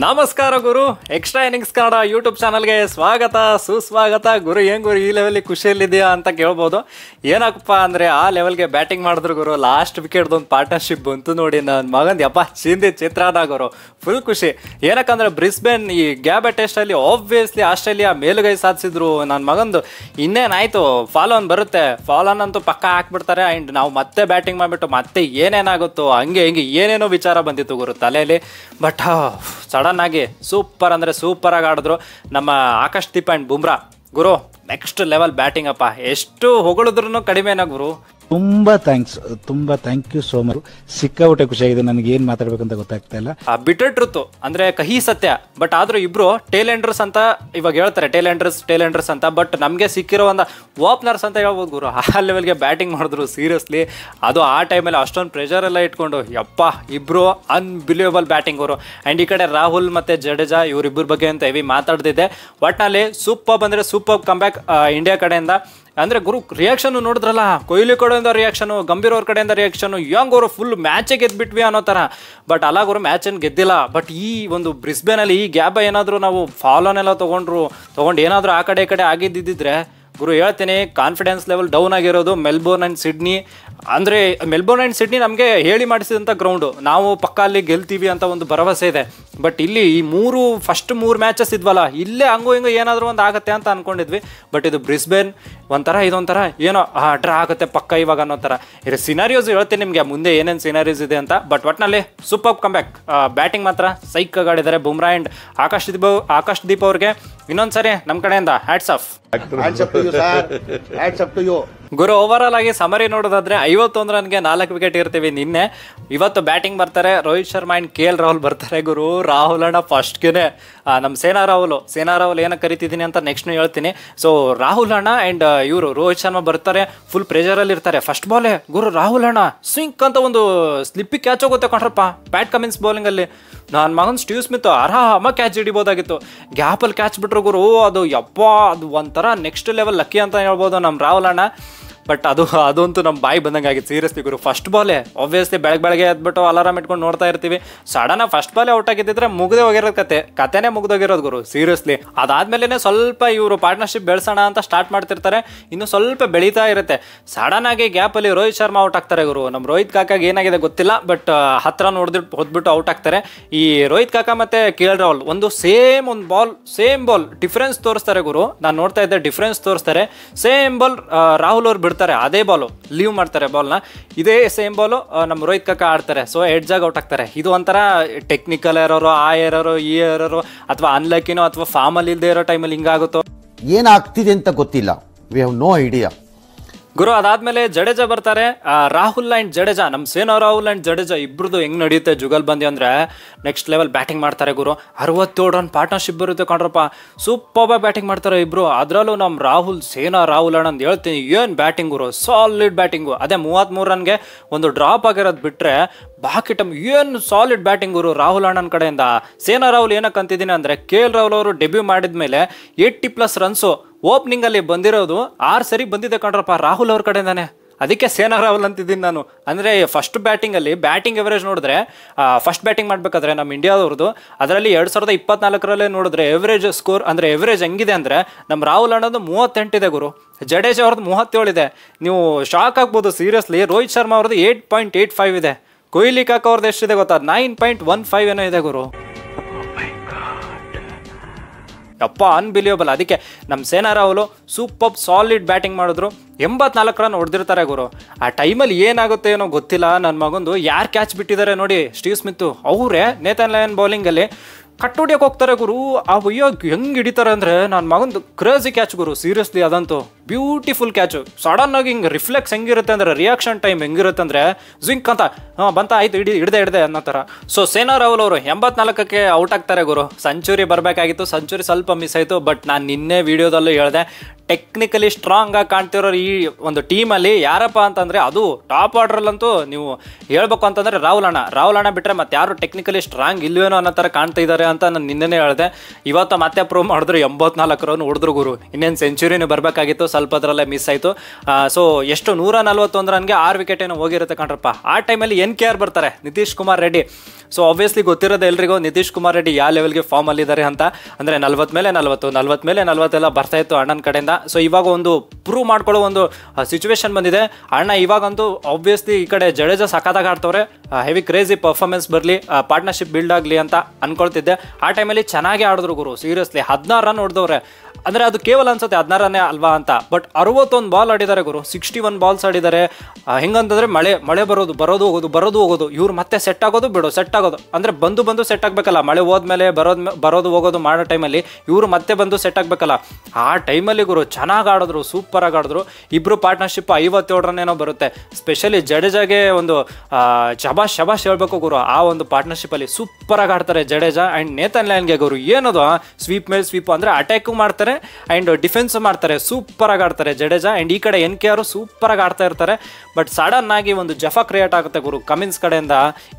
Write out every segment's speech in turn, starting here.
ನಮಸ್ಕಾರ ಗುರು, extra innings Kannada YouTube ಚಾನಲ್ಗೆ ಸ್ವಾಗತ ಸುಸ್ವಾಗತ. ಗುರು ಏನು ಗುರು ಈ ಲೆವೆಲ್ ಖುಷಿಯಲ್ಲಿದೆಯಾ ಅಂತ ಕೇಳ್ಬೋದು. ಏನಕ್ಕಪ್ಪ ಅಂದರೆ ಆ ಲೆವೆಲ್ಗೆ ಬ್ಯಾಟಿಂಗ್ ಮಾಡಿದ್ರು ಗುರು. ಲಾಸ್ಟ್ ವಿಕೆಟ್ದೊಂದು ಪಾರ್ಟ್ನರ್ಶಿಪ್ ಬಂತು ನೋಡಿ, ನನ್ನ ಮಗಂದು ಯಪ್ಪ ಚಿಂದಿ ಚಿತ್ರಾದ ಗುರು. ಫುಲ್ ಖುಷಿ. ಏನಕ್ಕಂದ್ರೆ ಬ್ರಿಸ್ಬೇನ್ ಈ ಗ್ಯಾಬೆ ಟೆಸ್ಟಲ್ಲಿ ಆಬ್ವಿಯಸ್ಲಿ ಆಸ್ಟ್ರೇಲಿಯಾ ಮೇಲುಗೈ ಸಾಧಿಸಿದ್ರು. ನನ್ನ ಮಗಂದು ಇನ್ನೇನಾಯಿತು, ಫಾಲೋ ಆನ್ ಬರುತ್ತೆ, ಫಾಲೋ ಆನ್ ಅಂತೂ ಪಕ್ಕ ಹಾಕ್ಬಿಡ್ತಾರೆ. ಆ್ಯಂಡ್ ನಾವು ಮತ್ತೆ ಬ್ಯಾಟಿಂಗ್ ಮಾಡಿಬಿಟ್ಟು ಮತ್ತೆ ಏನೇನಾಗುತ್ತೋ ಹಂಗೆ ಹಿಂಗೆ ಏನೇನೋ ವಿಚಾರ ಬಂದಿತ್ತು ಗುರು ತಲೆಯಲ್ಲಿ. ಬಟ್ ಸಡನ್ ಆಗಿ ಸೂಪರ್ ಅಂದರೆ ಸೂಪರಾಗಿ ಆಡಿದ್ರು ನಮ್ಮ Akashdeep and Bumrah. Guru next level batting ಅಪ್ಪ, ಎಷ್ಟು ಹೊಗಳಿದ್ರು ಕಡಿಮೆನಾ ಗುರು. ತುಂಬಾ ಥ್ಯಾಂಕ್ ಯು ಸೋ ಮಚ್. ಸಿಕ್ಕಾಬಿಟ್ಟೆ ಖುಷಿಯಾಗಿದೆ. ನನಗೆ ಏನ್ ಮಾತಾಡ್ಬೇಕಂತ ಗೊತ್ತಾಗ್ತಾ ಇಲ್ಲ. ಬಿಟರ್ ಟ್ರುತ್ ಅಂದ್ರೆ ಕಹಿ ಸತ್ಯ. ಬಟ್ ಆದ್ರೂ ಇಬ್ರು ಟೇಲೆಂಡರ್ಸ್ ಅಂತ ಇವಾಗ ಹೇಳ್ತಾರೆ, ಟೇಲೆಂಡರ್ಸ್ ಅಂತ. ಬಟ್ ನಮಗೆ ಸಿಕ್ಕಿರೋ ಒಂದು ಓಪನರ್ಸ್ ಅಂತ ಹೇಳ್ಬೋದು ಗುರು. ಆ ಲೆವೆಲ್ಗೆ ಬ್ಯಾಟಿಂಗ್ ಮಾಡಿದ್ರು ಸೀರಿಯಸ್ಲಿ. ಅದು ಆ ಟೈಮಲ್ಲಿ ಅಷ್ಟೊಂದು ಪ್ರೆಷರ್ ಎಲ್ಲ ಇಟ್ಕೊಂಡು ಯಪ್ಪ ಇಬ್ರು ಅನ್ಬಿಲಿಯಬಲ್ ಬ್ಯಾಟಿಂಗ್ ಅವರು. ಆ್ಯಂಡ್ ಈ ಕಡೆ ರಾಹುಲ್ ಮತ್ತೆ ಜಡೇಜಾ ಇವರಿಬ್ಬರ ಬಗ್ಗೆ ಅಂತ ಹೆವಿ ಮಾತಾಡ್ತಿದ್ದೆ. ಒಟ್ನಲ್ಲಿ ಸೂಪರ್ ಬಂದರೆ ಸೂಪರ್ ಕಮ್ಬ್ಯಾಕ್ ಇಂಡಿಯಾ ಕಡೆಯಿಂದ. ಅಂದರೆ ಗುರು ರಿಯಾಕ್ಷನ್ನು ನೋಡಿದ್ರಲ್ಲ, ಕೊಹ್ಲಿ ಕಡೆಯಿಂದ ರಿಯಾಕ್ಷನು, ಗಂಭೀರ್ ಅವ್ರ ಕಡೆಯಿಂದ ರಿಯಾಕ್ಷನು, ಯಂಗ್ ಅವರು ಫುಲ್ ಮ್ಯಾಚೇ ಗೆದ್ಬಿಟ್ವಿ ಅನ್ನೋ ಥರ. ಬಟ್ ಅಲ್ಲ ಗುರು, ಮ್ಯಾಚನ್ನು ಗೆದ್ದಿಲ್ಲ. ಬಟ್ ಈ ಒಂದು ಬ್ರಿಸ್ಬೇನಲ್ಲಿ ಈ ಗ್ಯಾಬ್ ಏನಾದರೂ ನಾವು ಫಾಲೋನೆಲ್ಲ ತೊಗೊಂಡು ಏನಾದರೂ ಆ ಕಡೆ ಈ ಕಡೆ ಆಗಿದ್ದಿದ್ರೆ ಗುರು ಹೇಳ್ತೀನಿ, ಕಾನ್ಫಿಡೆನ್ಸ್ ಲೆವೆಲ್ ಡೌನ್ ಆಗಿರೋದು ಮೆಲ್ಬೋರ್ನ್ ಆ್ಯಂಡ್ ಸಿಡ್ನಿ. ಅಂದರೆ ಮೆಲ್ಬೋರ್ನ್ ಆ್ಯಂಡ್ ಸಿಡ್ನಿ ನಮಗೆ ಹೇಳಿ ಮಾಡಿಸಿದಂಥ ಗ್ರೌಂಡು, ನಾವು ಪಕ್ಕ ಅಲ್ಲಿ ಗೆಲ್ತೀವಿ ಅಂತ ಒಂದು ಭರವಸೆ ಇದೆ. ಬಟ್ ಇಲ್ಲಿ ಈ ಫಸ್ಟ್ ಮೂರು ಮ್ಯಾಚಸ್ ಇದ್ವಲ್ಲ, ಇಲ್ಲೇ ಹಂಗೋ ಹಿಂಗೋ ಏನಾದರೂ ಒಂದು ಆಗುತ್ತೆ ಅಂತ ಅಂದ್ಕೊಂಡಿದ್ವಿ. ಬಟ್ ಇದು ಬ್ರಿಸ್ಬೇನ್ ಇದೊಂಥರ ಏನೋ ಡ್ರಾ ಆಗುತ್ತೆ ಪಕ್ಕ ಇವಾಗ ಅನ್ನೋ ಥರ. ಇದು ಸಿನಾರಿಯೋಸ್ ಹೇಳ್ತೀನಿ ನಿಮಗೆ ಮುಂದೆ ಏನೇನು ಸಿನಾರಿಯೋಸ್ ಇದೆ ಅಂತ. ಬಟ್ ಒಟ್ಟಿನಲ್ಲಿ ಸೂಪರ್ ಕಮ್ಬ್ಯಾಕ್. ಬ್ಯಾಟಿಂಗ್ ಮಾತ್ರ ಸೈಕ್ ಆಡಿದ್ದಾರೆ ಬುಮ್ರಾ ಆ್ಯಂಡ್ ಆಕಾಶ್ದೀಪ್ ಅವ್ರಿಗೆ ಇನ್ನೊಂದ್ಸರಿ ನಮ್ಮ ಕಡೆಯಿಂದ ಹ್ಯಾಟ್ಸ್ ಆಫ್. ಗುರು ಓವರ್ ಆಲ್ ಆಗಿ ಸಮರಿ ನೋಡೋದಾದ್ರೆ 51 ರನ್ಗೆ 4 ವಿಕೆಟ್ ಇರ್ತೀವಿ ನಿನ್ನೆ. ಇವತ್ತು ಬ್ಯಾಟಿಂಗ್ ಬರ್ತಾರೆ ರೋಹಿತ್ ಶರ್ಮಾ ಆ್ಯಂಡ್ KL ರಾಹುಲ್ ಬರ್ತಾರೆ ಗುರು. ರಾಹುಲ್ ಅಣ್ಣ ಫಸ್ಟ್ಗೆ ನಮ್ಮ ಸೇನಾ ರಾಹುಲ್ ಏನಕ್ಕೆ ಕರಿತಿದ್ದೀನಿ ಅಂತ ನೆಕ್ಸ್ಟ್ ಹೇಳ್ತೀನಿ. ಸೊ ರಾಹುಲ್ ಅಣ್ಣ ಆ್ಯಂಡ್ ಇವರು ರೋಹಿತ್ ಶರ್ಮಾ ಬರ್ತಾರೆ, ಫುಲ್ ಪ್ರೆಷರಲ್ಲಿ ಇರ್ತಾರೆ. ಫಸ್ಟ್ ಬಾಲೇ ಗುರು ರಾಹುಲ್ ಅಣ್ಣ ಸ್ವಿಂಕ್ ಅಂತ ಒಂದು ಸ್ಲಿಪ್ಪಿ ಕ್ಯಾಚ್ ಹೋಗುತ್ತೆ ಕಣ್ರಪ್ಪ ಪ್ಯಾಟ್ ಕಮಿನ್ಸ್ ಬೌಲಿಂಗಲ್ಲಿ. ನನ್ನ ಮಗನ್ ಸ್ಟೀವ್ ಸ್ಮಿತ್ ಆರಾಮ ಕ್ಯಾಚ್ ಹಿಡಿಬೋದಾಗಿತ್ತು, ಗ್ಯಾಪಲ್ಲಿ ಕ್ಯಾಚ್ ಬಿಟ್ರು ಗುರು. ಅದು ಅದು ಒಂಥರ ನೆಕ್ಸ್ಟ್ ಲೆವೆಲ್ ಲಕ್ಕಿ ಅಂತ ಹೇಳ್ಬೋದು ನಮ್ಮ ರಾಹುಲ್ ಅಣ್ಣ. ಬಟ್ ಅದಂತೂ ನಮ್ಮ ಬಾಯಿ ಬಂದಂಗೆ ಆಗಿತ್ತು ಸೀರಿಯಸ್ಲಿ ಗುರು. ಫಸ್ಟ್ ಬಾಲೇ ಆಬ್ವಿಯಸ್ಲಿ ಬೆಳಗ್ಗೆ ಎದ್ಬಿಟ್ಟು ಅಲಾರಾಮ್ ಇಟ್ಕೊಂಡು ನೋಡ್ತಾ ಇರ್ತೀವಿ. ಸಡನ್ನಾಗಿ ಫಸ್ಟ್ ಬಾಲೇ ಔಟ್ ಆಗಿದ್ದಿದ್ರೆ ಮುಗ್ದೇ ಹೋಗಿರೋದು ಕತೆನೇ ಮುಗ್ದೋಗಿರೋದು ಗುರು ಸೀರಿಯಸ್ಲಿ. ಅದಾದ್ಮೇಲೆ ಸ್ವಲ್ಪ ಇವರು ಪಾರ್ಟ್ನರ್ಶಿಪ್ ಬೆಳೆಸೋಣ ಅಂತ ಸ್ಟಾರ್ಟ್ ಮಾಡ್ತಿರ್ತಾರೆ, ಇನ್ನು ಸ್ವಲ್ಪ ಬೆಳೀತಾ ಇರುತ್ತೆ. ಸಡನ್ ಆಗಿ ಗ್ಯಾಪಲ್ಲಿ ರೋಹಿತ್ ಶರ್ಮಾ ಔಟ್ ಆಗ್ತಾರೆ ಗುರು. ನಮ್ಮ ರೋಹಿತ್ ಕಾಕಾಗೆ ಏನಾಗಿದೆ ಗೊತ್ತಿಲ್ಲ, ಬಟ್ ಹತ್ರ ಹೊದ್ಬಿಟ್ಟು ಔಟ್ ಆಗ್ತಾರೆ. ಈ ರೋಹಿತ್ ಕಾಕಾ ಮತ್ತೆ KL ರಾಹುಲ್ ಒಂದು ಸೇಮ್ ಬಾಲ್ ಡಿಫ್ರೆನ್ಸ್ ತೋರಿಸ್ತಾರೆ ಗುರು. ನಾನು ನೋಡ್ತಾ ಇದ್ದೆ, ಡಿಫ್ರೆನ್ಸ್ ತೋರಿಸ್ತಾರೆ. ಸೇಮ್ ಬಾಲ್ ರಾಹುಲ್ ಅವ್ರು ಬಿಡ್ತಾರೆ, ಅದೇ ಬಾಲು ಲೀವ್ ಮಾಡ್ತಾರೆ ಬಾಲ್ನ. ಇದೇ ಸೇಮ್ ಬಾಲು ನಮ್ಮ ರೋಹಿತ್ ಕಾಕಾ ಆಡ್ತಾರೆ. ಸೊ ಎಡ್ಜಾಗಿ ಔಟ್ ಆಗ್ತಾರೆ. ಇದು ಒಂಥರ ಟೆಕ್ನಿಕಲ್ ಎರರು, ಆ ಎರರು, ಈ ಎರರು, ಅಥವಾ ಅನ್ಲಕ್ಕಿನೋ ಅಥವಾ ಫಾರ್ಮಲ್ಲಿ ಇಲ್ಲದೆ ಇರೋ ಟೈಮಲ್ಲಿ ಹಿಂಗಾಗುತ್ತೋ ಏನಾಗ್ತಿದೆ ಅಂತ ಗೊತ್ತಿಲ್ಲ. ವಿ ಹ್ಯಾವ್ ನೋ ಐಡಿಯಾ ಗುರು. ಅದಾದ್ಮೇಲೆ ಜಡೇಜಾ ಬರ್ತಾರೆ. ರಾಹುಲ್ ಆ್ಯಂಡ್ ಜಡೇಜಾ, ನಮ್ಮ ಸೇನಾ ರಾಹುಲ್ ಆ್ಯಂಡ್ ಜಡೇಜಾ ಇಬ್ರದ್ದು ಹೆಂಗೆ ನಡೆಯುತ್ತೆ ಜುಗಲ್ ಬಂದಿ ಅಂದರೆ ನೆಕ್ಸ್ಟ್ ಲೆವೆಲ್ ಬ್ಯಾಟಿಂಗ್ ಮಾಡ್ತಾರೆ ಗುರು. 67 ರನ್ ಪಾರ್ಟ್ನರ್ಶಿಪ್ ಬರುತ್ತೆ ಕಣ್ರಪ್ಪ. ಸೂಪರ್ ಬ್ಯಾಟಿಂಗ್ ಮಾಡ್ತಾರೆ ಇಬ್ರು. ಅದರಲ್ಲೂ ನಮ್ಮ ಸೇನಾ ರಾಹುಲ್ ಅಣ್ಣ ಅಂತ ಹೇಳ್ತೀನಿ, ಏನು ಬ್ಯಾಟಿಂಗ್ ಗುರು, ಸಾಲಿಡ್ ಬ್ಯಾಟಿಂಗು. ಅದೇ 33 ರನ್ಗೆ ಒಂದು ಡ್ರಾಪ್ ಆಗಿರೋದು ಬಿಟ್ಟರೆ ಬಾಕಿ ಟೈಮ್ ಏನು ಸಾಲಿಡ್ ಬ್ಯಾಟಿಂಗ್ ಗುರು ರಾಹುಲ್ ಅಣ್ಣನ ಕಡೆಯಿಂದ. ಸೇನಾ ರಾಹುಲ್ ಏನಕ್ಕೆ ಅಂತಿದ್ದೀನಿ ಅಂದರೆ KL ರಾಹುಲ್ ಅವರು ಡೆಬ್ಯೂ ಮಾಡಿದ ಮೇಲೆ 80+ ರನ್ಸು ಓಪನಿಂಗಲ್ಲಿ ಬಂದಿರೋದು 6 ಸರಿ ಬಂದಿದೆ ಕಣ್ರಪ್ಪ ರಾಹುಲ್ ಅವ್ರ ಕಡೆಯಿಂದಾನೆ. ಅದಕ್ಕೆ ಸೇನಾ ರಾಹುಲ್ ಅಂತಿದ್ದೀನಿ ನಾನು. ಅಂದರೆ ಫಸ್ಟ್ ಬ್ಯಾಟಿಂಗಲ್ಲಿ ಬ್ಯಾಟಿಂಗ್ ಎವರೇಜ್ ನೋಡಿದ್ರೆ, ಫಸ್ಟ್ ಬ್ಯಾಟಿಂಗ್ ಮಾಡಬೇಕಾದ್ರೆ ನಮ್ಮ ಇಂಡಿಯಾದವ್ರದ್ದು ಅದರಲ್ಲಿ 2024 ನೋಡಿದ್ರೆ ಎವರೇಜ್ ಸ್ಕೋರ್ ಅಂದರೆ ಎವರೇಜ್ ಹೆಂಗಿದೆ ಅಂದರೆ ನಮ್ಮ ರಾಹುಲ್ ಅಣ್ಣದು 38 ಇದೆ ಗುರು, ಜಡೇಜಾ ಅವ್ರದ್ದು 37 ಇದೆ. ನೀವು ಶಾಕ್ ಆಗ್ಬೋದು ಸೀರಿಯಸ್ಲಿ. ರೋಹಿತ್ ಶರ್ಮಾ ಅವ್ರದ್ದು 8.85 ಇದೆ. ಕೊಹ್ಲಿ ಕಾಕ ಅವ್ರದ್ದು ಎಷ್ಟಿದೆ ಗೊತ್ತಾ, 9.15 ಏನೋ ಇದೆ ಗುರು. ಯಪ್ಪ ಅನ್ಬಿಲಿಯಬಲ್. ಅದಕ್ಕೆ ನಮ್ಮ ಸೇನಾ ರಾಹುಲು ಸೂಪರ್ ಸಾಲಿಡ್ ಬ್ಯಾಟಿಂಗ್ ಮಾಡಿದ್ರು. 84 ರನ್ ಹೊಡೆದಿರ್ತಾರೆ ಗುರು. ಆ ಟೈಮಲ್ಲಿ ಏನಾಗುತ್ತೆ ಏನೋ ಗೊತ್ತಿಲ್ಲ. ನನ್ನ ಮಗಂದು ಯಾರು ಕ್ಯಾಚ್ ಬಿಟ್ಟಿದ್ದಾರೆ ನೋಡಿ, ಸ್ಟೀವ್ ಸ್ಮಿತ್ ಅವರೇ ನೇತನ್ ಲಯನ್ ಬೌಲಿಂಗಲ್ಲಿ ಕಟ್ ಹೊಡಿಯೋಕೆ ಹೋಗ್ತಾರೆ ಗುರು. ಆ ಅಯ್ಯೋ ಹೆಂಗೆ ಹಿಡಿತಾರೆ ಅಂದರೆ ನನ್ನ ಮಗಂದು ಕ್ರೇಜಿ ಕ್ಯಾಚ್ ಗುರು ಸೀರಿಯಸ್ಲಿ. ಅದಂತೂ ಬ್ಯೂಟಿಫುಲ್ ಕ್ಯಾಚು. ಸಡನ್ ಆಗಿ ಹಿಂಗೆ ರಿಫ್ಲೆಕ್ಸ್ ಹೆಂಗಿರುತ್ತೆ ಅಂದರೆ, ರಿಯಾಕ್ಷನ್ ಟೈಮ್ ಹೆಂಗಿರುತ್ತೆ ಅಂದರೆ ಜಿಂಕ್ ಅಂತ ಬಂತ ಆಯ್ತು ಹಿಡ್ದೆ ಅನ್ನೋ ಥರ. ಸೊ ಸೇನಾ ರಾಹುಲ್ ಅವರು 84ಕ್ಕೆ ಔಟ್ ಆಗ್ತಾರೆ ಗುರು. ಸೆಂಚುರಿ ಬರಬೇಕಾಗಿತ್ತು, ಸೆಂಚುರಿ ಸ್ವಲ್ಪ ಮಿಸ್ ಆಯಿತು. ಬಟ್ ನಾನು ನಿನ್ನೆ ವಿಡಿಯೋದಲ್ಲೂ ಹೇಳಿದೆ, ಟೆಕ್ನಿಕಲಿ ಸ್ಟ್ರಾಂಗ್ ಆಗಿ ಕಾಣ್ತಿರೋರು ಈ ಒಂದು ಟೀಮಲ್ಲಿ ಯಾರಪ್ಪ ಅಂತಂದರೆ ಅದು ಟಾಪ್ ಆರ್ಡ್ರಲ್ಲಂತೂ ನೀವು ಹೇಳ್ಬೇಕು ಅಂತಂದರೆ ರಾಹುಲ್ ಅಣ್ಣ ಬಿಟ್ಟರೆ ಮತ್ತೆ ಯಾರು ಟೆಕ್ನಿಕಲಿ ಸ್ಟ್ರಾಂಗ್ ಇಲ್ವೇನೋ ಅನ್ನೋ ಥರ ಕಾಣ್ತಾ ಇದ್ದಾರೆ ಅಂತ ನಾನು ನಿನ್ನೆ ಹೇಳಿದೆ. ಇವತ್ತು ಮತ್ತೆ ಪ್ರೂವ್ ಮಾಡಿದ್ರು, 84 ರನ್ ಹೊಡೆದ್ರು ಗುರು. ಇನ್ನೇನು ಸೆಂಚುರಿನೂ ಬರಬೇಕಾಗಿತ್ತು. ಸ್ವಲ್ಪದ್ರಲ್ಲೇ ಮಿಸ್ ಆಯಿತು. ಸೊ ಎಷ್ಟು 141 ರನ್ಗೆ 6 ವಿಕೆಟ್ ಏನೋ ಹೋಗಿರುತ್ತೆ ಕಣ್ರಪ್ಪ. ಆ ಟೈಮಲ್ಲಿ NKR ಬರ್ತಾರೆ, ನಿತೀಶ್ ಕುಮಾರ್ ರೆಡ್ಡಿ. ಸೊ ಆಬ್ವಿಯಸ್ಲಿ ಗೊತ್ತಿರೋದು ಎಲ್ರಿಗೂ ನಿತೀಶ್ ಕುಮಾರ್ ರೆಡ್ಡಿ ಯಾವ ಲೆವೆಲ್ಗೆ ಫಾರ್ಮ್ ಅಲ್ಲಿದ್ದಾರೆ ಅಂತ. ಅಂದರೆ 40 ಮೇಲೆ 40 ಎಲ್ಲ ಬರ್ತಾ ಇತ್ತು ಅಣ್ಣನ ಕಡೆಯಿಂದ. ಸೊ ಇವಾಗ ಒಂದು ಪ್ರೂವ್ ಮಾಡ್ಕೊಳ್ಳೋ ಒಂದು ಸಿಚುವೇಶನ್ ಬಂದಿದೆ. ಅಣ್ಣ ಇವಾಗಂತೂ ಆಬ್ವಿಯಸ್ಲಿ ಈ ಕಡೆ ಜಡೇಜಾ ಸಖತ್ತಾಗಿ ಆಡ್ತವ್ರೆ, ಹೆವಿ ಕ್ರೇಜಿ ಪರ್ಫಾರ್ಮೆನ್ಸ್ ಬರಲಿ, ಪಾರ್ಟ್ನರ್ಶಿಪ್ ಬಿಲ್ಡ್ ಆಗಲಿ ಅಂತ ಅನ್ಕೊಳ್ತಿದ್ದೆ. ಆ ಟೈಮಲ್ಲಿ ಚೆನ್ನಾಗಿ ಆಡಿದ್ರು ಗುರು, ಸೀರಿಯಸ್ಲಿ 16 ರನ್ ಹೊಡೆದವ್ರೆ. ಅಂದರೆ ಅದು ಕೇವಲ ಅನ್ಸುತ್ತೆ 16 ರನ್ನೇ ಅಲ್ವಾ ಅಂತ, ಬಟ್ 61 ಬಾಲ್ ಆಡಿದ್ದಾರೆ ಗುರು, 61 ಬಾಲ್ಸ್ ಆಡಿದ್ದಾರೆ. ಹೆಂಗಂತಂದ್ರೆ ಮಳೆ ಬರೋದು ಹೋಗೋದು, ಇವ್ರು ಮತ್ತೆ ಸೆಟ್ ಆಗೋದು ಬಿಡೋ, ಸೆಟ್ ಆಗೋದು ಅಂದರೆ ಬಂದು ಸೆಟ್ ಆಗಬೇಕಲ್ಲ. ಮಳೆ ಹೋದ್ಮೇಲೆ ಬರೋದು ಹೋಗೋದು ಮಾಡೋ ಟೈಮಲ್ಲಿ ಇವರು ಮತ್ತೆ ಬಂದು ಸೆಟ್ ಆಗಬೇಕಲ್ಲ. ಆ ಟೈಮಲ್ಲಿ ಗುರು ಚೆನ್ನಾಗಿ ಆಡಿದ್ರು, ಸೂಪರಾಗಿ ಆಡಿದ್ರು. ಇಬ್ಬರು ಪಾರ್ಟ್ನರ್ಶಿಪ್ 57 ರನ್ ಏನೋ ಬರುತ್ತೆ. ಸ್ಪೆಷಲಿ ಜಡೇಜಾಗೆ ಒಂದು ಶಬಾಷ್ ಹೇಳ್ಬೇಕು ಗುರು, ಆ ಒಂದು ಪಾರ್ಟ್ನರ್ಶಿಪ್ಪಲ್ಲಿ ಸೂಪರಾಗಿ ಆಡ್ತಾರೆ ಜಡೇಜಾ. ಆ್ಯಂಡ್ ನೇತನ್ ಲೈನ್ಗೆ ಗುರು ಏನದು ಸ್ವೀಪ್ ಮೇಲೆ ಸ್ವೀಪ್ ಅಂದರೆ ಅಟ್ಯಾಕು ಮಾಡ್ತಾರೆ ಆ್ಯಂಡ್ ಡಿಫೆನ್ಸ್ ಮಾಡ್ತಾರೆ, ಸೂಪರಾಗಿ ಆಡ್ತಾರೆ ಜಡೇಜಾ. ಆ್ಯಂಡ್ ಈ ಕಡೆ NKR ಸೂಪರಾಗಿ ಆಡ್ತಾ ಇರ್ತಾರೆ. ಬಟ್ ಸಡನ್ ಆಗಿ ಒಂದು ಜಫಾ ಕ್ರಿಯೇಟ್ ಆಗುತ್ತೆ ಗುರು ಕಮಿನ್ಸ್ ಕಡೆಯಿಂದ.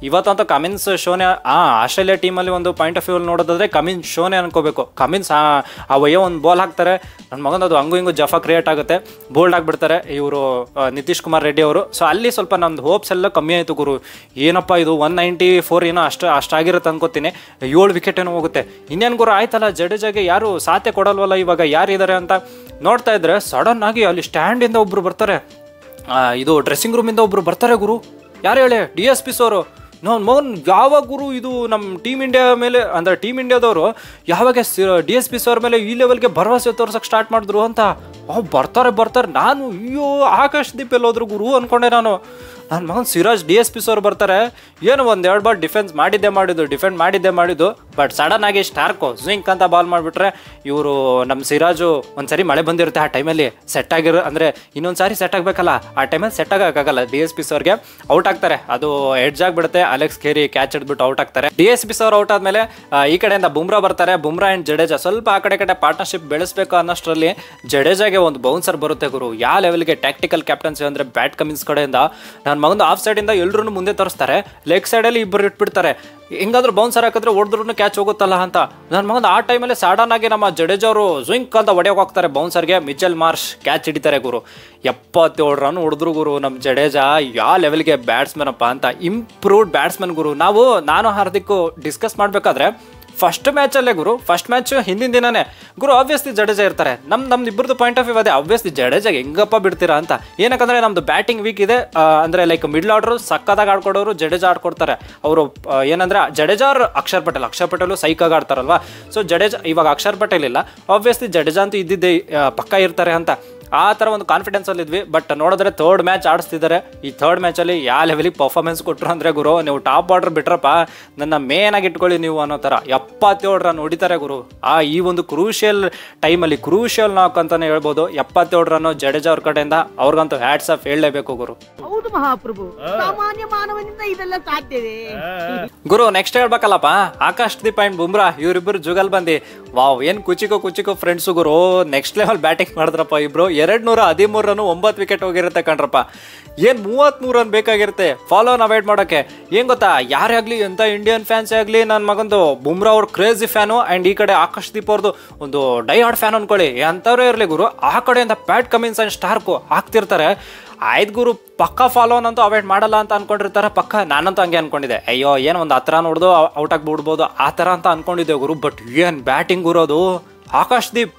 ಇವತ್ತಂತೂ ಕಮಿನ್ಸ್ ಶೋನೇ, ಆಸ್ಟ್ರೇಲಿಯಾ ಟೀಮಲ್ಲಿ ಒಂದು ಪಾಯಿಂಟ್ ಆಫ್ ವ್ಯೂ ನೋಡೋದಾದ್ರೆ ಕಮಿನ್ಸ್ ಶೋನೇ ಅನ್ಕೋಬೇಕು. ಕಮಿನ್ಸ್ ಆ ವಯ್ಯೋ ಒಂದು ಬಾಲ್ ಹಾಕ್ತಾರೆ, ನನ್ನ ಮಗನ ಅದು ಹಂಗೂ ಜಫಾ ಕ್ರಿಯೇಟ್ ಆಗುತ್ತೆ, ಬೋಲ್ಡ್ ಆಗಿಬಿಡ್ತಾರೆ ಇವರು ನಿತೀಶ್ ಕುಮಾರ್ ರೆಡ್ಡಿ ಅವರು. ಸೊ ಅಲ್ಲಿ ಸ್ವಲ್ಪ ನಮ್ದು ಹೋಪ್ಸ್ ಎಲ್ಲ ಕಮ್ಮಿ ಆಯಿತು ಗುರು. ಏನಪ್ಪ ಇದು 194 ಏನೋ ಅಷ್ಟಾಗಿರುತ್ತೆ ಅನ್ಕೋತೀನಿ, 7 ವಿಕೆಟ್ ಏನೋ ಹೋಗುತ್ತೆ. ಇನ್ನೇನು ಗುರು ಆಯ್ತಲ್ಲ, ಜಡೇಜಾಗೆ ಯಾರು ಸಾಥೆ ಕೊಡಲ್ವಲ್ಲ ಇವಾಗ, ಯಾರಿದ್ದಾರೆ ಅಂತ ನೋಡ್ತಾ ಇದ್ರೆ ಸಡನ್ ಆಗಿ ಅಲ್ಲಿ ಸ್ಟ್ಯಾಂಡಿಂದ ಒಬ್ರು ಬರ್ತಾರೆ, ಇದು ಡ್ರೆಸ್ಸಿಂಗ್ ರೂಮಿಂದ ಒಬ್ರು ಬರ್ತಾರೆ ಗುರು. ಯಾರು ಹೇಳಿ? DSP ಸೋರು. ನಾನು ಮಗನ್ ಯಾವಾಗ ಗುರು ಇದು ನಮ್ಮ ಟೀಮ್ ಇಂಡಿಯಾ ಮೇಲೆ, ಅಂದರೆ ಟೀಮ್ ಇಂಡಿಯಾದವರು ಯಾವಾಗ DSP ಸರ್ ಮೇಲೆ ಈ ಲೆವೆಲ್ಗೆ ಭರವಸೆ ತೋರ್ಸಕ್ಕೆ ಸ್ಟಾರ್ಟ್ ಮಾಡಿದ್ರು ಅಂತ. ಬರ್ತಾರೆ ನಾನು ಅಯ್ಯೋ ಆಕಾಶ್ ದೀಪ್ ಎಲ್ಲೋದ್ರು ಗುರು ಅಂದ್ಕೊಂಡೆ ನಾನು. ನನ್ನ ಮಗನ ಸಿರಾಜ್ DSP ಸರ್ ಬರ್ತಾರೆ, ಏನು 1-2 ಬಾಲ್ ಡಿಫೆಂಡ್ ಮಾಡಿದ್ದು. ಬಟ್ ಸಡನ್ ಆಗಿ ಸ್ಟಾರ್ಕೋ ಜಿಂಕ್ ಅಂತ ಬಾಲ್ ಮಾಡಿಬಿಟ್ರೆ ಇವರು ನಮ್ಮ ಸಿರಾಜು ಒಂದ್ಸರಿ ಮಳೆ ಬಂದಿರುತ್ತೆ ಆ ಟೈಮಲ್ಲಿ ಸೆಟ್ ಆಗಿರೋ, ಅಂದರೆ ಇನ್ನೊಂದು ಸಾರಿ ಸೆಟ್ ಆಗಬೇಕಲ್ಲ, ಆ ಟೈಮಲ್ಲಿ ಸೆಟ್ ಆಗೋಕ್ಕಾಗಲ್ಲ DSP ಸರ್ಗೆ, ಔಟ್ ಆಗ್ತಾರೆ. ಅದು ಎಡ್ಜ್ ಆಗಿಬಿಡುತ್ತೆ, ಅಲೆಕ್ಸ್ ಕೇರಿ ಕ್ಯಾಚ್ ಹಿಡ್ಬಿಟ್ಟು ಔಟ್ ಆಗ್ತಾರೆ. DSP ಸರ್ ಔಟ್ ಆದಮೇಲೆ ಈ ಕಡೆಯಿಂದ ಬುಮ್ರಾ ಬರ್ತಾರೆ. ಬುಮ್ರಾ ಆ್ಯಂಡ್ ಜಡೇಜಾ ಸ್ವಲ್ಪ ಆ ಕಡೆ ಪಾರ್ಟ್ನರ್ಶಿಪ್ ಬೆಳೆಸಬೇಕು ಅನ್ನೋಷ್ಟರಲ್ಲಿ ಜಡೇಜಾಗೆ ಒಂದು ಬೌನ್ಸರ್ ಬರುತ್ತೆ ಗುರು. ಯಾವ ಲೆವೆಲ್ಗೆ ಟ್ಯಾಕ್ಟಿಕಲ್ ಕ್ಯಾಪ್ಟನ್ಸಿ ಅಂದರೆ ಬ್ಯಾಟ್ ಕಮಿನ್ಸ್ ಕಡೆಯಿಂದ ನನ್ನ ಮಗಂದು ಆಫ್ ಸೈಡಿಂದ ಎಲ್ಲರೂ ಮುಂದೆ ತರಿಸ್ತಾರೆ, ಲೆಗ್ ಸೈಡಲ್ಲಿ ಇಬ್ಬರು ಇಟ್ಬಿಡ್ತಾರೆ. ಹೆಂಗಾದ್ರೂ ಬೌನ್ಸರ್ ಹಾಕಿದ್ರೆ ಹೊಡೆದ್ರೂ ಕ್ಯಾಚ್ ಹೋಗುತ್ತಲ್ಲ ಅಂತ. ನನ್ನ ಮಗಂದು ಆ ಟೈಮಲ್ಲಿ ಸಡನ್ ಆಗಿ ನಮ್ಮ ಜಡೇಜಾ ಅವರು ಜಿಂಕ್ ಅಂತ ಹೊಡೆಯೋಕೆ ಹೋಗ್ತಾರೆ ಬೌನ್ಸರ್ಗೆ. ಮಿಚೆಲ್ ಮಾರ್ಷ್ ಕ್ಯಾಚ್ ಹಿಡಿತಾರೆ ಗುರು. 77 ರನ್ ಹೊಡೆದ್ರು ಗುರು ನಮ್ಮ ಜಡೇಜಾ. ಯಾವ ಲೆವೆಲ್ಗೆ ಬ್ಯಾಟ್ಸ್ಮನ್ ಅಪ್ಪ ಅಂತ, ಇಂಪ್ರೂವ್ಡ್ ಬ್ಯಾಟ್ಸ್ಮನ್ ಗುರು. ನಾನು ಹಾರ್ದಿಕ್ ಡಿಸ್ಕಸ್ ಮಾಡಬೇಕಾದ್ರೆ ಫಸ್ಟ್ ಮ್ಯಾಚಲ್ಲೇ ಗುರು, ಫಸ್ಟ್ ಮ್ಯಾಚ್ ಹಿಂದಿನ ದಿನನೇ ಗುರು ಆಬ್ವಿಯಸ್ಲಿ ಜಡೇಜಾ ಇರ್ತಾರೆ. ನಮ್ದು ಇಬ್ಬರದು ಪಾಯಿಂಟ್ ಆಫ್ ವ್ಯೂ ಅದೇ, ಆಬ್ವಿಯಸ್ಲಿ ಜಡೇಜಾಗೆ ಹೆಂಗಪ್ಪ ಬಿಡ್ತೀರಾ ಅಂತ. ಏನಕ್ಕಂದರೆ ನಮ್ಮದು ಬ್ಯಾಟಿಂಗ್ ವೀಕ್ ಇದೆ, ಅಂದರೆ ಲೈಕ್ ಮಿಡ್ಲ್ ಆರ್ಡ್ರು ಸಕ್ಕದಾಗಿ ಆಡ್ಕೊಡೋರು ಜಡೇಜಾ ಆಡ್ಕೊಡ್ತಾರೆ. ಅವರು ಏನಂದರೆ ಜಡೇಜಾ ಅವ್ರು ಅಕ್ಷರ್ ಪಟೇಲು ಸೈಕಾಗಿ ಆಡ್ತಾರಲ್ವಾ. ಸೊ ಜಡೇಜಾ ಇವಾಗ ಅಕ್ಷರ್ ಪಟೇಲ್ ಇಲ್ಲ, ಆಬ್ವಿಯಸ್ಲಿ ಜಡೇಜಾ ಅಂತೂ ಇದ್ದಿದ್ದೇ ಪಕ್ಕ ಇರ್ತಾರೆ ಅಂತ ಆ ಥರ ಒಂದು ಕಾನ್ಫಿಡೆನ್ಸಲ್ಲಿ ಇದ್ವಿ. ಬಟ್ ನೋಡಿದ್ರೆ 3rd ಮ್ಯಾಚ್ ಆಡಿಸ್ತಿದ್ದಾರೆ. ಈ 3rd ಮ್ಯಾಚಲ್ಲಿ ಯಾವ ಲೆವೆಲಿಗೆ ಪರ್ಫಾರ್ಮೆನ್ಸ್ ಕೊಟ್ಟರು ಅಂದರೆ ಗುರು, ನೀವು ಟಾಪ್ ಆರ್ಡರ್ ಬಿಟ್ರಪ್ಪ ನನ್ನ ಮೇನಾಗಿ ಇಟ್ಕೊಳ್ಳಿ ನೀವು ಅನ್ನೋ ಥರ 77 ರನ್ ಹೊಡಿತಾರೆ ಗುರು. ಈ ಒಂದು ಕ್ರೂಷಿಯಲ್ ಟೈಮಲ್ಲಿ ಕ್ರೂಷಿಯಲ್ ನಾಕ್ ಅಂತಲೇ ಹೇಳ್ಬೋದು. 77 ರನ್ನು ಜಡೇಜಾ ಅವ್ರ ಕಡೆಯಿಂದ, ಅವ್ರಿಗಂತೂ ಹ್ಯಾಟ್ಸ್ ಆಫ್ ಹೇಳಲೇಬೇಕು ಗುರು. ಹೌದು ಮಹಾಪ್ರಭು, ಸಾಮಾನ್ಯ ಮಾನವನಿಂದ ಇದೆಲ್ಲ ಸಾಧ್ಯವೇ ಗುರು? ನೆಕ್ಸ್ಟ್ ಹೇಳ್ಬೇಕಲ್ಲಪ್ಪ, ಆಕಾಶ್ ದೀಪ್ ಆ್ಯಂಡ್ ಬುಮ್ರಾ ಇವರಿಬ್ಬರು ಜುಗಲ್ ಬಂದು ವಾವ್ ಏನು ಕುಚಿಕೋ ಫ್ರೆಂಡ್ಸು ಗುರು. ನೆಕ್ಸ್ಟ್ ಲೆವೆಲ್ ಬ್ಯಾಟಿಂಗ್ ಮಾಡಿದ್ರಪ್ಪ ಇಬ್ರು. 213 ರನ್ 9 ವಿಕೆಟ್ ಹೋಗಿರುತ್ತೆ ಕಣ್ರಪ್ಪ. ಏನು 33 ರನ್ ಬೇಕಾಗಿರುತ್ತೆ ಫಾಲೋನ ಅವಾಯ್ಡ್ ಮಾಡೋಕ್ಕೆ. ಏನು ಗೊತ್ತಾ, ಯಾರೇ ಆಗಲಿ, ಎಂಥ ಇಂಡಿಯನ್ ಫ್ಯಾನ್ಸೇ ಆಗಲಿ, ನನ್ನ ಮಗಂದು ಬುಮ್ರಾ ಅವ್ರ ಕ್ರೇಜಿ ಫ್ಯಾನು ಆ್ಯಂಡ್ ಈ ಕಡೆ ಆಕಾಶ್ ದೀಪ್ ಅವ್ರದ್ದು ಒಂದು ಡೈ ಹಾರ್ಡ್ ಫ್ಯಾನ್ ಅಂದ್ಕೊಳ್ಳಿ, ಎಂಥವ್ರೇ ಇರಲಿ ಗುರು, ಆ ಕಡೆಯಿಂದ ಪ್ಯಾಟ್ ಕಮಿನ್ಸ್ ಆ್ಯಂಡ್ ಸ್ಟಾರ್ಕು ಹಾಕ್ತಿರ್ತಾರೆ. ಆಯ್ತು ಗುರು, ಪಕ್ಕ ಫಾಲೋನಂತೂ ಅವಾಯ್ಡ್ ಮಾಡಲ್ಲ ಅಂತ ಅನ್ಕೊಂಡಿರ್ತಾರೆ ಪಕ್ಕ. ನಾನಂತೂ ಹಂಗೆ ಅನ್ಕೊಂಡಿದ್ದೆ, ಅಯ್ಯೋ ಏನು ಒಂದು 10 ರನ್ ಹೊಡೆದು ಔಟ್ ಆಗಿಬಿಡ್ಬೋದು ಆ ಥರ ಅಂತ ಅನ್ಕೊಂಡಿದ್ದೆ ಗುರು. ಬಟ್ ಏನು ಬ್ಯಾಟಿಂಗ್ ಗುರು ಅದು. ಆಕಾಶ್ ದೀಪ್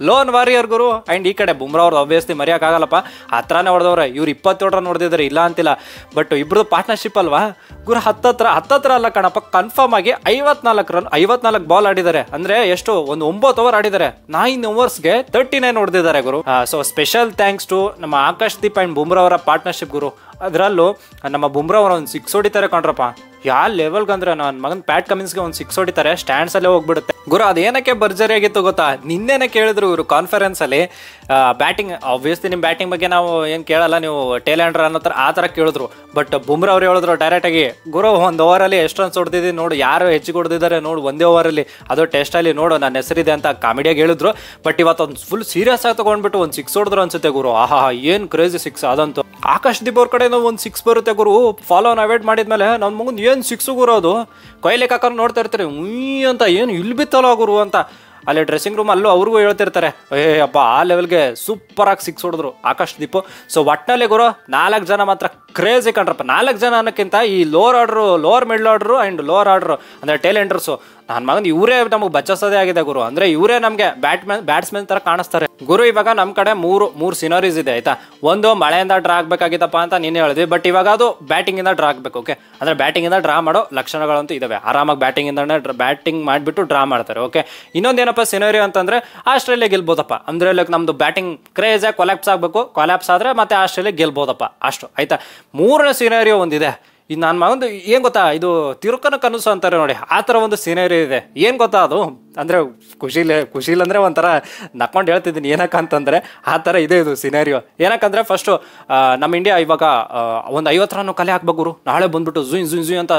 ಲೋನ್ ವಾರಿಯರ್ ಗುರು. ಆ್ಯಂಡ್ ಈ ಕಡೆ ಬುಮ್ರಾ ಅವ್ರದ್ದು ಆಬ್ವಿಯಸ್ಲಿ ಮರೆಯೋಕ್ಕಾಗಲ್ಲಪ್ಪ, 10 ರನ್ ಹೊಡೆದವ್ರೆ, ಇವ್ರು 27 ರನ್ ಹೊಡೆದಿದ್ದಾರೆ, ಇಲ್ಲ ಅಂತಿಲ್ಲ. ಬಟ್ ಇಬ್ರದ್ದು ಪಾರ್ಟ್ನರ್ಶಿಪ್ ಅಲ್ವಾ ಗುರು. 10 ಅಲ್ಲ ಕಣಪ್ಪ, ಕನ್ಫರ್ಮ್ ಆಗಿ 54 ಬಾಲ್ ಆಡಿದ್ದಾರೆ. ಅಂದರೆ ಎಷ್ಟು, ಒಂದು 9 ಓವರ್ ಆಡಿದ್ದಾರೆ. 9 ಓವರ್ಸ್ಗೆ 39 ಹೊಡೆದಿದ್ದಾರೆ ಗುರು. ಸೊ ಸ್ಪೆಷಲ್ ಥ್ಯಾಂಕ್ಸ್ ಟು ನಮ್ಮ ಆಕಾಶ್ ದೀಪ್ ಆ್ಯಂಡ್ ಬುಮ್ರಾ ಅವರ ಪಾರ್ಟ್ನರ್ಶಿಪ್ ಗುರು. ಅದರಲ್ಲೂ ನಮ್ಮ ಬುಮ್ರಾ ಅವರು ಒಂದು 6 ಹೊಡಿತಾರೆ ಕಣ್ರಪ್ಪ. ಯಾವ ಲೆವೆಲ್ಗೆ ಅಂದರೆ ನನ್ನ ಮಗನ ಪ್ಯಾಟ್ ಕಮಿನ್ಸ್ಗೆ ಒಂದು 6 ಹೊಡಿತಾರೆ, ಸ್ಟ್ಯಾಂಡ್ಸಲ್ಲೇ ಹೋಗ್ಬಿಡುತ್ತೆ ಗುರು. ಅದೇನಕ್ಕೆ ಭರ್ಜರಿ ಆಗಿತ್ತು ಗೊತ್ತಾ, ನಿನ್ನೆನೇ ಕೇಳಿದ್ರು ಇವರು ಕಾನ್ಫರೆನ್ಸಲ್ಲಿ ಬ್ಯಾಟಿಂಗ್. ಆಬ್ವಿಯಸ್ಲಿ ನಿಮ್ಮ ಬ್ಯಾಟಿಂಗ್ ಬಗ್ಗೆ ನಾವು ಏನು ಕೇಳಲ್ಲ, ನೀವು ಟೇಲೆಂಡರ್ ಅನ್ನೋ ಥರ ಆ ಥರ ಕೇಳಿದ್ರು. ಬಟ್ ಬುಮ್ರಾ ಅವ್ರು ಹೇಳಿದ್ರು ಡೈರೆಕ್ಟಾಗಿ, ಗುರು 1 ಓವರಲ್ಲಿ ಎಷ್ಟು ರನ್ಸ್ ಹೊಡೆದಿದ್ದೀನಿ ನೋಡು, ಯಾರು ಹೆಚ್ಚಿಗೆ ಹೊಡೆದಿದ್ದಾರೆ ನೋಡು 1 ಓವರಲ್ಲಿ, ಅದು ಟೆಸ್ಟಲ್ಲಿ ನೋಡು ನನ್ನ ಹೆಸರಿದೆ ಅಂತ ಕಾಮಿಡಿಯಾಗಿ ಹೇಳಿದ್ರು. ಬಟ್ ಇವತ್ತು ಒಂದು ಫುಲ್ ಸೀರಿಯಸ್ ಆಗಿ ತೊಗೊಂಡ್ಬಿಟ್ಟು ಒಂದು 6 ಹೊಡೆದ್ರು ಅನ್ಸುತ್ತೆ ಗುರು. ಆಹಾ ಏನು ಕ್ರೇಜಿ 6 ಅದಂತೂ. ಆಕಾಶ್ ದೀಪ್ ಅವ್ರ ಕಡೆಯಿಂದ ಒಂದು 6 ಬರುತ್ತೆ ಗುರು. ಫಾಲೋನ ಅವಾಯ್ಡ್ ಮಾಡಿದ್ಮೇಲೆ ನನ್ನ ಮಗನ ಏನು 6 ಗುರು ಅದು. ಕೊಯ್ಲಿಕ್ಕೆ ಹಾಕೊಂಡು ನೋಡ್ತಾ ಇರ್ತಾರೆ ಉಯ್ ಅಂತ, ಏನು ಇಲ್ಲಿ ಬಿತ್ತಲ್ಲ ಗುರು ಅಂತ. ಅಲ್ಲಿ ಡ್ರೆಸ್ಸಿಂಗ್ ರೂಮ್ ಅಲ್ಲೂ ಅವ್ರಿಗೂ ಹೇಳ್ತಿರ್ತಾರೆ ಏ ಅಪ್ಪ ಆ ಲೆವೆಲ್ಗೆ ಸೂಪರಾಗಿ ಸಿಕ್ಸ್ ಹೊಡೆದ್ರು ಆಕಾಶ್ ದೀಪು. ಸೊ ಒಟ್ಟಿನಲ್ಲಿ ಗುರು 4 ಜನ ಮಾತ್ರ ಕ್ರೇಜಿ ಕಂಡ್ರಪ್ಪ. 4 ಜನ ಅನ್ನೋಕ್ಕಿಂತ ಈ lower middle order and lower order ಅಂದರೆ ಟೇಲೆಂಡರ್ಸು ನನ್ನ ಮಗನ್ ಇವರೇ ನಮಗೆ ಬಚ್ಚಿಸೋದೇ ಆಗಿದೆ ಗುರು. ಅಂದರೆ ಇವರೇ ನಮಗೆ ಬ್ಯಾಟ್ಸ್ಮನ್ ಥರ ಕಾಣಿಸ್ತಾರೆ ಗುರು. ಇವಾಗ ನಮ್ಮ ಕಡೆ ಮೂರು ಸಿನರೀಸ್ ಇದೆ ಆಯ್ತಾ. ಒಂದು ಮಳೆಯಿಂದ ಡ್ರಾ ಆಗಬೇಕಾಗಿತ್ತಪ್ಪ ಅಂತ ನೀನು ಹೇಳಿದ್ವಿ, ಬಟ್ ಇವಾಗ ಅದು ಬ್ಯಾಟಿಂಗಿಂದ ಡ್ರಾ ಆಗಬೇಕು. ಓಕೆ, ಅಂದರೆ ಬ್ಯಾಟಿಂಗಿಂದ ಡ್ರಾ ಮಾಡೋ ಲಕ್ಷಣಗಳಂತೂ ಇದಾವೆ. ಆರಾಮಾಗಿ ಬ್ಯಾಟಿಂಗ್ ಮಾಡಿಬಿಟ್ಟು ಡ್ರಾ ಮಾಡ್ತಾರೆ. ಓಕೆ, ಇನ್ನೊಂದೇನಪ್ಪ ಸಿನರಿ ಅಂತಂದರೆ ಆಸ್ಟ್ರೇಲಿಯಾ ಗೆಲ್ಬೋದಪ್ಪ. ಅಂದರೆ ಲೈಕ್ ನಮ್ಮದು ಬ್ಯಾಟಿಂಗ್ ಕ್ರೇಜಾಗಿ ಕೊಲ್ಯಾಪ್ಸ್ ಆಗಬೇಕು, ಕೊಲ್ಯಾಪ್ಸ್ ಆದರೆ ಮತ್ತೆ ಆಸ್ಟ್ರೇಲಿಯಾ ಗೆಲ್ಬೋದಪ್ಪ ಅಷ್ಟು ಆಯ್ತಾ. ಮೂರನೇ ಸಿನರಿಯೋ ಒಂದಿದೆ, ಇದು ನನ್ನ ಮಗಂದು ಏನು ಗೊತ್ತಾ, ಇದು ತಿರುಕನ ಕನಸು ಅಂತಾರೆ ನೋಡಿ, ಆ ಥರ ಒಂದು ಸೀನರಿ ಇದೆ. ಏನು ಗೊತ್ತಾ ಅದು, ಅಂದರೆ ಖುಷಿಲಿ ಅಂದರೆ ಒಂಥರ ನಕ್ಕೊಂಡು ಹೇಳ್ತಿದ್ದೀನಿ ಏನಕ್ಕಂತಂದರೆ ಆ ಥರ ಇದೆ ಇದು ಸಿನೇರಿಯೋ. ಏನಕ್ಕಂದರೆ ಫಸ್ಟು ನಮ್ಮ ಇಂಡಿಯಾ ಇವಾಗ ಒಂದು 50 ರನ್ ಕಲೆ ಹಾಕ್ಬೇಕು ಗುರು. ನಾಳೆ ಬಂದ್ಬಿಟ್ಟು ಜುಯ್ ಅಂತ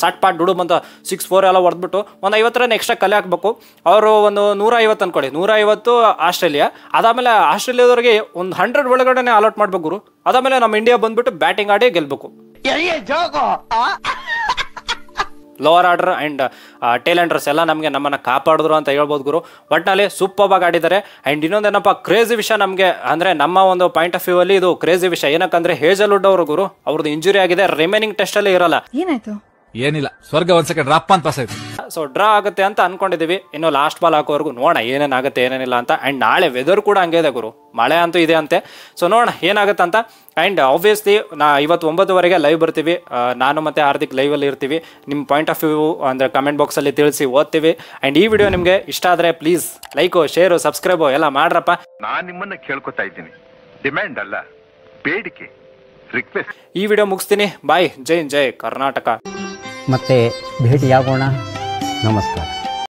ಸಟ್ ಪಾಟ್ ಡುಡುಬ್ ಅಂತ 6-4 ಎಲ್ಲ ಹೊಡೆದ್ಬಿಟ್ಟು ಒಂದು 50 ರನ್ ಎಕ್ಸ್ಟ್ರಾ ಕಲೆ ಹಾಕಬೇಕು. ಅವರು ಒಂದು 150 ಅನ್ಕೊಳ್ಳಿ, 150 ಆಸ್ಟ್ರೇಲಿಯಾ. ಅದಾದಮೇಲೆ ಆಸ್ಟ್ರೇಲಿಯಾದವ್ರಿಗೆ ಒಂದು 100 ಒಳಗಡೆ ಅಲಾಟ್ ಮಾಡ್ಬೇಕು ಗುರು. ಅದಾದಮೇಲೆ ನಮ್ಮ ಇಂಡಿಯಾ ಬಂದ್ಬಿಟ್ಟು ಬ್ಯಾಟಿಂಗ್ ಆಡಿ ಗೆಲ್ಬೇಕು. ಲೋವರ್ ಆರ್ಡರ್ ಆ್ಯಂಡ್ ಟೇಲೆಂಡರ್ಸ್ ಎಲ್ಲ ನಮ್ಮನ್ನು ಕಾಪಾಡಿದ್ರು ಅಂತ ಹೇಳ್ಬೋದು ಗುರು. ಒಟ್ಟಿನಲ್ಲಿ ಸೂಪರ್ಬಾಗಿ ಆಡಿದ್ದಾರೆ. ಆ್ಯಂಡ್ ಇನ್ನೊಂದೇನಪ್ಪ ಕ್ರೇಜಿ ವಿಷಯ ನಮಗೆ, ಅಂದರೆ ನಮ್ಮ ಒಂದು ಪಾಯಿಂಟ್ ಆಫ್ ವ್ಯೂ ಅಲ್ಲಿ ಇದು ಕ್ರೇಜಿ ವಿಷಯ. ಏನಕ್ಕಂದ್ರೆ ಹೇಜಲ್ವುಡ್ ಅವರು ಗುರು, ಅವ್ರದ್ದು ಇಂಜುರಿ ಆಗಿದೆ, ರಿಮೈನಿಂಗ್ ಟೆಸ್ಟಲ್ಲಿ ಇರಲ್ಲ. ಏನಾಯ್ತು? ಏನಿಲ್ಲ, ಸ್ವರ್ಗ ಒಂದ್ ಸೆಕೆಂಡ್ ರಪ್ಪ ಅಂತ ಪಾಸ್ ಆಯ್ತು. ಸೊ ಡ್ರಾ ಆಗುತ್ತೆ ಅಂತ ಅನ್ಕೊಂಡಿದ್ದೀವಿ. ಇನ್ನು ಲಾಸ್ಟ್ ಬಾಲ್ ಹಾಕೋವರೆಗೂ ನೋಡೋಣ ಏನೇನಾಗುತ್ತೆ ಏನೇನಿಲ್ಲ ಅಂತ. ಆ್ಯಂಡ್ ನಾಳೆ ವೆದರ್ ಕೂಡ ಹಂಗೆ ಇದೆ ಗುರು, ಮಳೆ ಅಂತೂ ಇದೆ ಅಂತೆ. ಸೊ ನೋಡೋಣ ಏನಾಗುತ್ತೆ ಅಂತ. ಆ್ಯಂಡ್ ಆಬ್ವಿಯಸ್ಲಿ ಇವತ್ತು 9 ಲೈವ್ ಬರ್ತೀವಿ. ನಾನು ಮತ್ತು ಹಾರ್ದಿಕ್ ಲೈವಲ್ಲಿ ಇರ್ತೀವಿ. ನಿಮ್ಮ ಪಾಯಿಂಟ್ ಆಫ್ ವ್ಯೂ ಅಂದರೆ ಕಮೆಂಟ್ ಬಾಕ್ಸಲ್ಲಿ ತಿಳಿಸಿ, ಓದ್ತೀವಿ. ಆ್ಯಂಡ್ ಈ ವಿಡಿಯೋ ನಿಮಗೆ ಇಷ್ಟ ಆದರೆ ಪ್ಲೀಸ್ ಲೈಕು, ಶೇರು, ಸಬ್ಸ್ಕ್ರೈಬು ಎಲ್ಲ ಮಾಡ್ರಪ್ಪ. ನಾನು ನಿಮ್ಮನ್ನ ಕೇಳ್ಕೊತಾ ಇದ್ದೀನಿ, ಡಿಮ್ಯಾಂಡ್ ಅಲ್ಲ, ಬೇಡಿಕೆ, ರಿಕ್ವೆಸ್ಟ್. ಈ ವಿಡಿಯೋ ಮುಗಿಸ್ತೀನಿ. ಬಾಯ್. ಜೈ ಕರ್ನಾಟಕ. ಮತ್ತೆ ಭೇಟಿಯಾಗೋಣ. ನಮಸ್ಕಾರ.